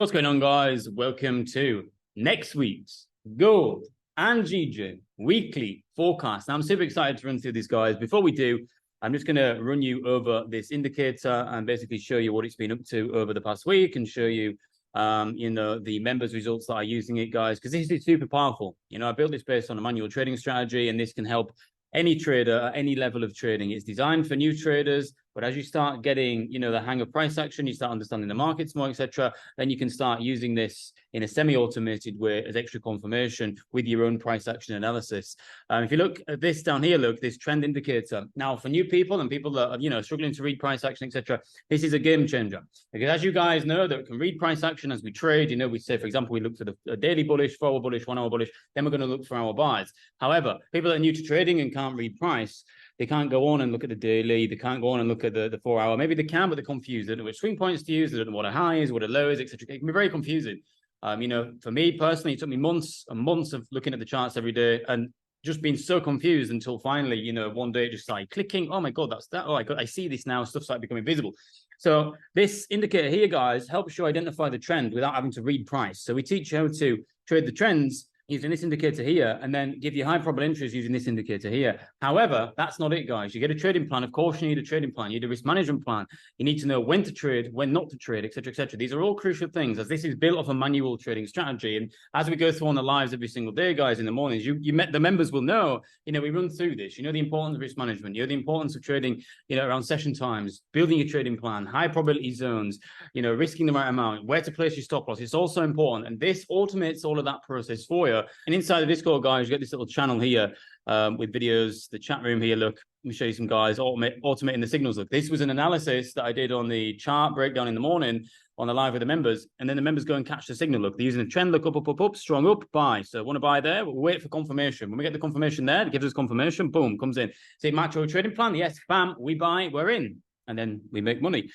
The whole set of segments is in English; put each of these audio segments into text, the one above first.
What's going on, guys? Welcome to next week's gold and GJ weekly forecast. Now, I'm super excited to run through these, guys. Before we do, I'm just going to run you over this indicator and basically show you what it's been up to over the past week and show you, the members' results that are using it, guys, because this is super powerful. I built this based on a manual trading strategy, and this can help any trader at any level of trading. It's designed for new traders, but as you start getting, the hang of price action, you start understanding the markets more, etc., then you can start using this in a semi-automated way as extra confirmation with your own price action analysis. If you look at this down here, look, this trend indicator. Now, for new people and people that are, struggling to read price action, etc., this is a game changer. Because as you guys know, that we can read price action as we trade. We say, for example, we look for the daily bullish, 4-hour bullish, 1-hour bullish, then we're going to look for our buys. However, people that are new to trading and can't read price, they can't go on and look at the daily. They can't go on and look at the 4-hour. Maybe they can, but they're confused. They don't know which swing points to use. They don't know what a high is, what a low is, etc. It can be very confusing. For me personally, it took me months and months of looking at the charts every day and just being so confused until finally, one day it just started clicking. Oh my God, that's that. Oh, I see this now. Stuff started becoming visible. So this indicator here, guys, helps you identify the trend without having to read price. So we teach you how to trade the trends using this indicator here, and then give you high probable entries using this indicator here. However, that's not it, guys. You get a trading plan. Of course, you need a trading plan. You need a risk management plan. You need to know when to trade, when not to trade, etc., etc. These are all crucial things, as this is built off a manual trading strategy. And as we go through on the lives every single day, guys, in the mornings, the members will know, we run through this. The importance of risk management. The importance of trading, around session times, building your trading plan, high probability zones, risking the right amount, where to place your stop loss. It's also important. And this automates all of that process for you. And inside the Discord, guys, you get this little channel here with videos, the chat room here. Look, let me show you some guys automating the signals. Look, this was an analysis that I did on the chart breakdown in the morning on the live with the members. And then the members go and catch the signal. Look, they're using a trend, look, up, strong up, buy. So want to buy there, we'll wait for confirmation. When we get the confirmation there, it gives us confirmation, boom, comes in. Say, match our trading plan? Yes, bam, we buy, we're in. And then we make money.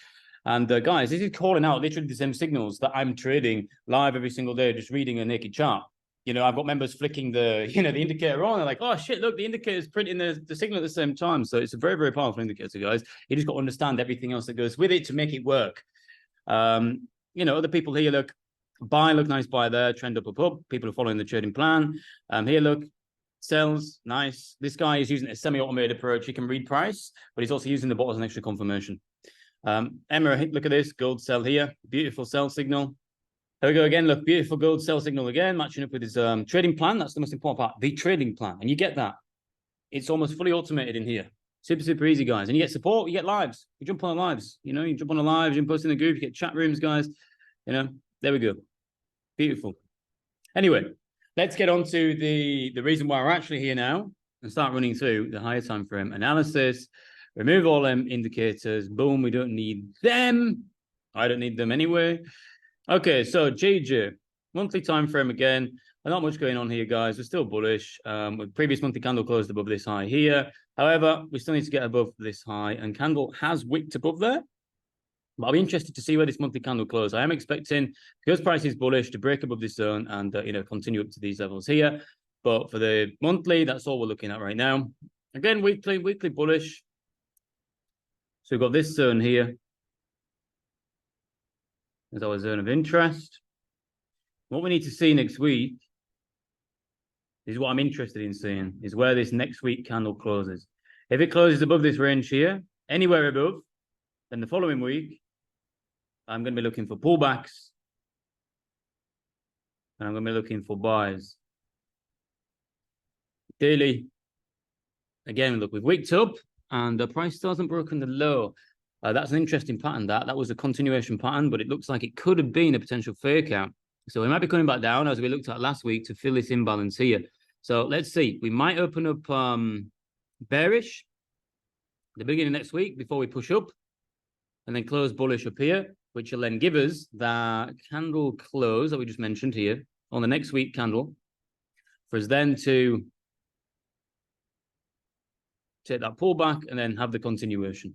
And guys, this is calling out literally the same signals that I'm trading live every single day, just reading a naked chart. I've got members flicking the indicator on. They're like, oh shit, look, the indicator is printing the signal at the same time. So it's a very, very powerful indicator, guys. You just got to understand everything else that goes with it to make it work. Other people here, look, buy, look, nice buy there, trend up. People are following the trading plan. Here, look, sells, nice. This guy is using a semi-automated approach. He can read price, but he's also using the bot as an extra confirmation. Emma, look at this, gold sell here, beautiful sell signal. There we go again. Look, beautiful gold sell signal again, matching up with his trading plan. That's the most important part, the trading plan. And you get that. It's almost fully automated in here. Super, super easy, guys. And you get support, you get lives. You jump on the lives. You jump on the lives, you can post in the group, you get chat rooms, guys. There we go. Beautiful. Anyway, let's get on to the reason why we're actually here now and start running through the higher time frame analysis. Remove all them indicators. Boom, we don't need them. I don't need them anyway. Okay, so JJ, monthly time frame again. Not much going on here, guys. We're still bullish. With previous monthly candle closed above this high here. However, we still need to get above this high, and candle has wicked above there. But I'll be interested to see where this monthly candle closes. I am expecting, because price is bullish, to break above this zone and continue up to these levels here. But for the monthly, that's all we're looking at right now. Again, weekly bullish. So we've got this zone here as our zone of interest. What we need to see next week is what I'm interested in seeing, is where this next week candle closes. If it closes above this range here, anywhere above, then the following week, I'm going to be looking for pullbacks. And I'm going to be looking for buys. Daily, again, look, we've wicked up and the price still hasn't broken the low. That's an interesting pattern. That was a continuation pattern, but it looks like it could have been a potential fake out. So we might be coming back down, as we looked at last week, to fill this imbalance here. So let's see. We might open up bearish at the beginning of next week before we push up, and then close bullish up here, which will then give us that candle close that we just mentioned here on the next week candle, for us then to take that pullback and then have the continuation.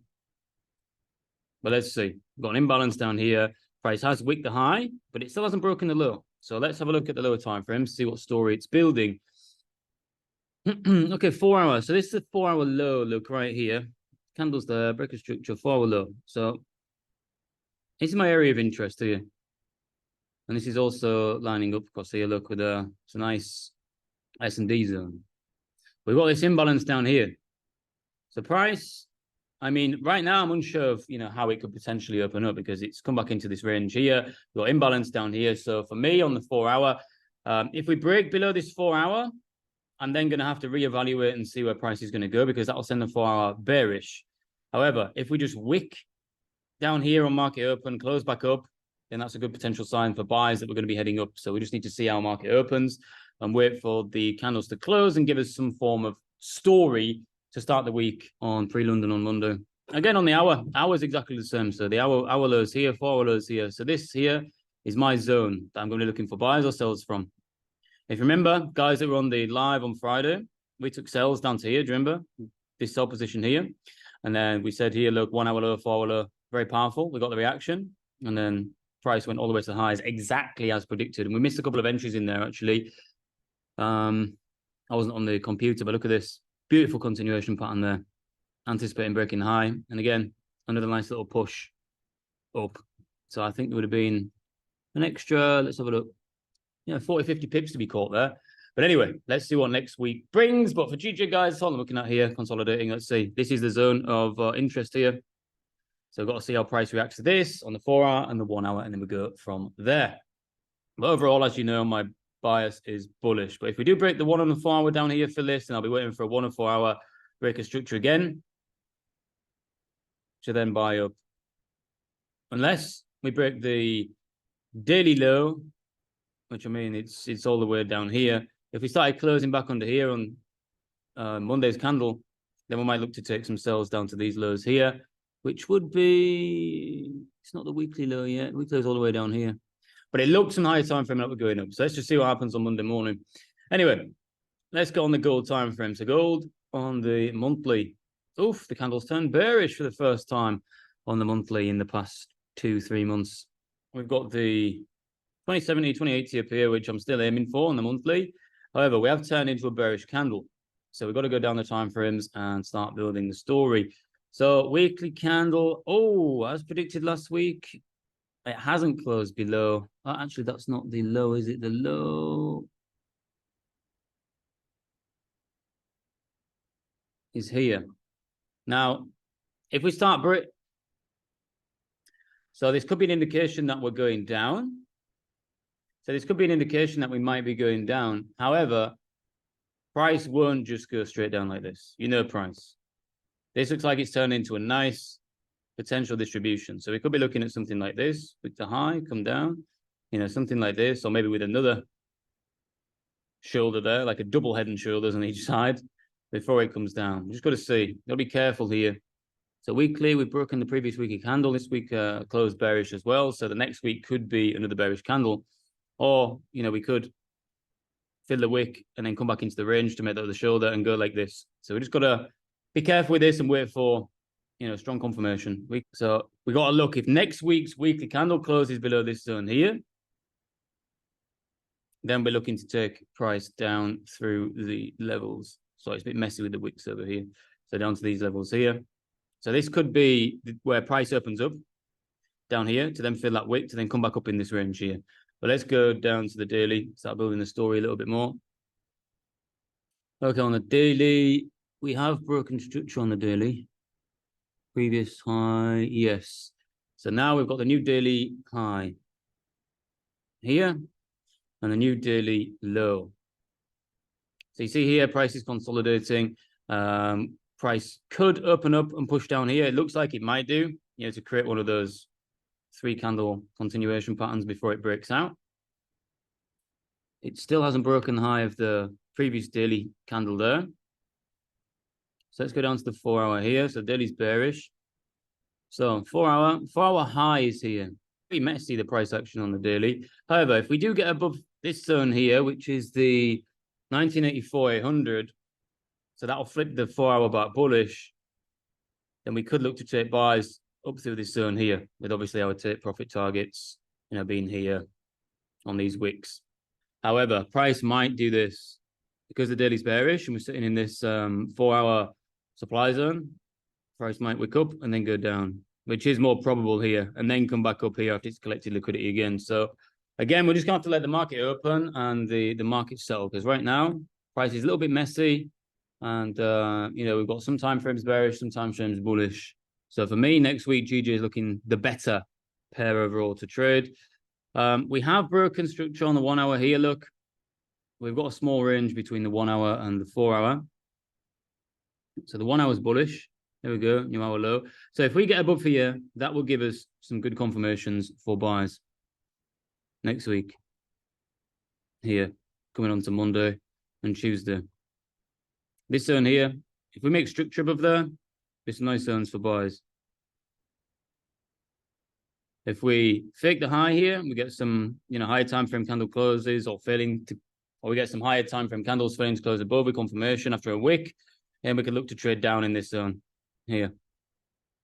But let's see. We've got an imbalance down here. Price has wicked the high, but it still hasn't broken the low. So let's have a look at the lower time frame, see what story it's building. Okay, 4 hours. So this is a 4-hour low. Look right here. Candles there, breaker structure, 4-hour low. So this is my area of interest here. And this is also lining up across here, look, with it's a nice S&D zone. We've got this imbalance down here. So price, I mean, right now I'm unsure of, how it could potentially open up because it's come back into this range here. We've got imbalance down here. So for me on the 4 hour, if we break below this 4 hour, I'm then going to have to reevaluate and see where price is going to go because that'll send the 4 hour bearish. However, if we just wick down here on market open, close back up, then that's a good potential sign for buys that we're going to be heading up. So we just need to see how market opens and wait for the candles to close and give us some form of story to start the week on pre-London on Monday. Again, on the hour is exactly the same. So the hour lows here, 4 hour lows here. So this here is my zone that I'm going to be looking for buys or sells from. If you remember, guys that were on the live on Friday, we took sells down to here. Do you remember? This sell position here. And then we said here, look, 1 hour low, 4 hour low, very powerful. We got the reaction. And then price went all the way to the highs exactly as predicted. And we missed a couple of entries in there, actually. I wasn't on the computer, but look at this. Beautiful continuation pattern there. Anticipating breaking high. And again, another nice little push up. So I think there would have been an extra, let's have a look. 40, 50 pips to be caught there. But anyway, let's see what next week brings. But for GJ, guys, that's all I'm looking at here, consolidating. Let's see. This is the zone of interest here. So we've got to see how price reacts to this on the 4 hour and the 1 hour, and then we go from there. But overall, as you know, my bias is bullish. But if we do break the 1 and the 4 hour down here for this, then I'll be waiting for a 1 and 4 hour break of structure again to then buy up. Unless we break the daily low, which I mean, it's all the way down here. If we started closing back under here on Monday's candle, then we might look to take some sells down to these lows here, which would be, it's not the weekly low yet. Weekly is all the way down here. But it looks on higher time frame that we're going up. So let's just see what happens on Monday morning. Anyway, let's go on the gold time frame. So gold on the monthly. Oof, the candles turned bearish for the first time on the monthly in the past 2-3 months. We've got the 2070, 2080 up here, which I'm still aiming for on the monthly. However, we have turned into a bearish candle. So we've got to go down the time frames and start building the story. So weekly candle, as predicted last week, it hasn't closed below. Oh, actually, that's not the low, is it? The low is here. Now, if we start so this could be an indication that we're going down. So this could be an indication that we might be going down. However, price won't just go straight down like this. Price. This looks like it's turned into a nice potential distribution. So we could be looking at something like this with the high come down, something like this, or maybe with another shoulder there, like a double head and shoulders on each side before it comes down. We just got to see. Got to be careful here. So weekly, we've broken the previous weekly candle. This week closed bearish as well. So the next week could be another bearish candle. Or, we could fill the wick and then come back into the range to make that the shoulder and go like this. So we just got to be careful with this and wait for, strong confirmation. So we got to look if next week's weekly candle closes below this zone here, then we're looking to take price down through the levels. So it's a bit messy with the wicks over here. So down to these levels here. So this could be where price opens up down here to then fill that wick to then come back up in this range here. But let's go down to the daily, start building the story a little bit more. Okay, on the daily, we have broken structure on the daily. Previous high, yes. So now we've got the new daily high here and the new daily low. So you see here, price is consolidating. Price could open up and push down here. It looks like it might do, to create one of those 3 candle continuation patterns before it breaks out. It still hasn't broken the high of the previous daily candle there. So let's go down to the 4 hour here. So daily's bearish. So 4 hour high is here. Pretty messy, the price action on the daily. However, if we do get above this zone here, which is the 1984 800, so that'll flip the 4 hour back bullish, then we could look to take buys up through this zone here, with obviously our take profit targets, being here on these wicks. However, price might do this because the daily's bearish and we're sitting in this 4 hour supply zone. Price might wick up and then go down, which is more probable here, and then come back up here after it's collected liquidity again. So Again, we're just going to have to let the market open and the market settle, because right now, price is a little bit messy. And, we've got some time frames bearish, some time frames bullish. So for me, next week, GJ is looking the better pair overall to trade. We have broken structure on the 1 hour here. Look, we've got a small range between the 1 hour and the 4 hour. So the 1 hour is bullish. There we go, new hour low. So if we get above here, that will give us some good confirmations for buys next week. Here, coming on to Monday and Tuesday. This zone here, if we make structure above there, it's nice zones for buys. If we fake the high here, we get some, higher time frame candle closes or we get some higher time frame candles failing to close above with confirmation after a wick, and we can look to trade down in this zone here.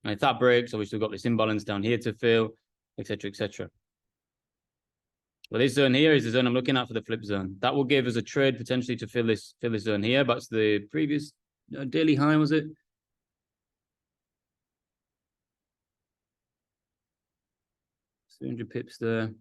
And if that breaks, obviously we've got this imbalance down here to fill, etc., etc. Well, this zone here is the zone I'm looking at for the flip zone. That will give us a trade potentially to fill this zone here. That's the previous daily high, was it? $300 pips there.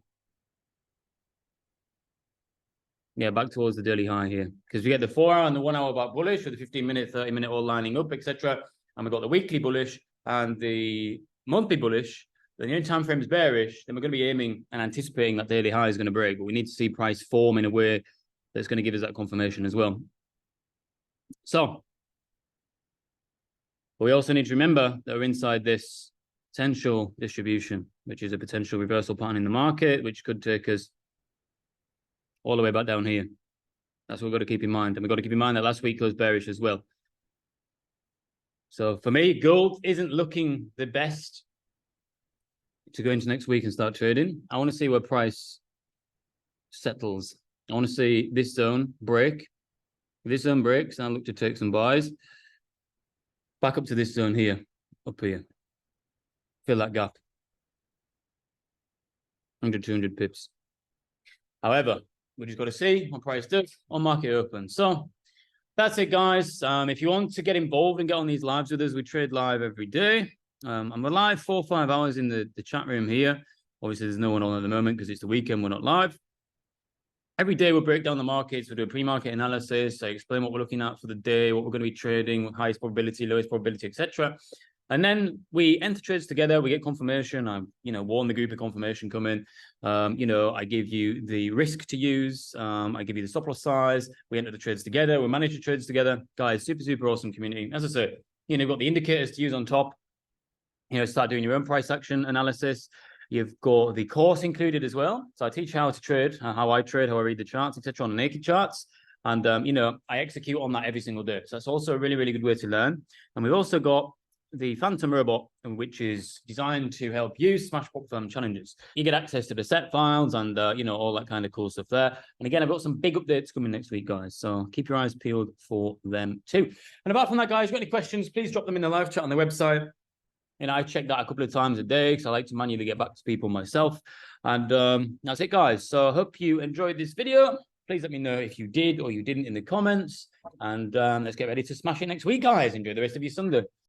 Yeah, back towards the daily high here. Because we get the 4 hour and the 1 hour about bullish, with the 15-minute, 30-minute all lining up, etc. And we've got the weekly bullish and the monthly bullish. Then the time frame is bearish, then we're going to be aiming and anticipating that daily high is going to break. But we need to see price form in a way that's going to give us that confirmation as well. So, we also need to remember that we're inside this potential distribution, which is a potential reversal pattern in the market, which could take us all the way back down here. That's what we've got to keep in mind. And we've got to keep in mind that last week closed bearish as well. So for me, gold isn't looking the best to go into next week and start trading. I want to see where price settles. I want to see this zone break. If this zone breaks, I'll look to take some buys. Back up to this zone here, up here. Fill that gap. 100, 200 pips. However, we just got to see what price does on market open. So that's it, guys. If you want to get involved and get on these lives with us, we trade live every day. I'm live 4 or 5 hours in the chat room here. Obviously, there's no one on at the moment because it's the weekend. We're not live. Every day we'll break down the markets. We'll do a pre-market analysis. I explain what we're looking at for the day, what we're going to be trading, highest probability, lowest probability, etc. And then we enter trades together. We get confirmation. I, warn the group of confirmation coming. I give you the risk to use. I give you the stop loss size. We enter the trades together. We manage the trades together. Guys, super, super awesome community. As I said, you've got the indicators to use on top. Start doing your own price action analysis. You've got the course included as well. So I teach how to trade, how I trade, how I read the charts, etc. on the naked charts. And, I execute on that every single day. So that's also a really, really good way to learn. And we've also got the Phantom Robot, which is designed to help you smash prop firm challenges. You get access to the set files and, all that kind of cool stuff there. And again, I've got some big updates coming next week, guys. So keep your eyes peeled for them too. And apart from that, guys, if you've got any questions, please drop them in the live chat on the website. I check that a couple of times a day because I like to manually get back to people myself. And that's it, guys. So I hope you enjoyed this video. Please let me know if you did or you didn't in the comments. And let's get ready to smash it next week, guys. Enjoy the rest of your Sunday.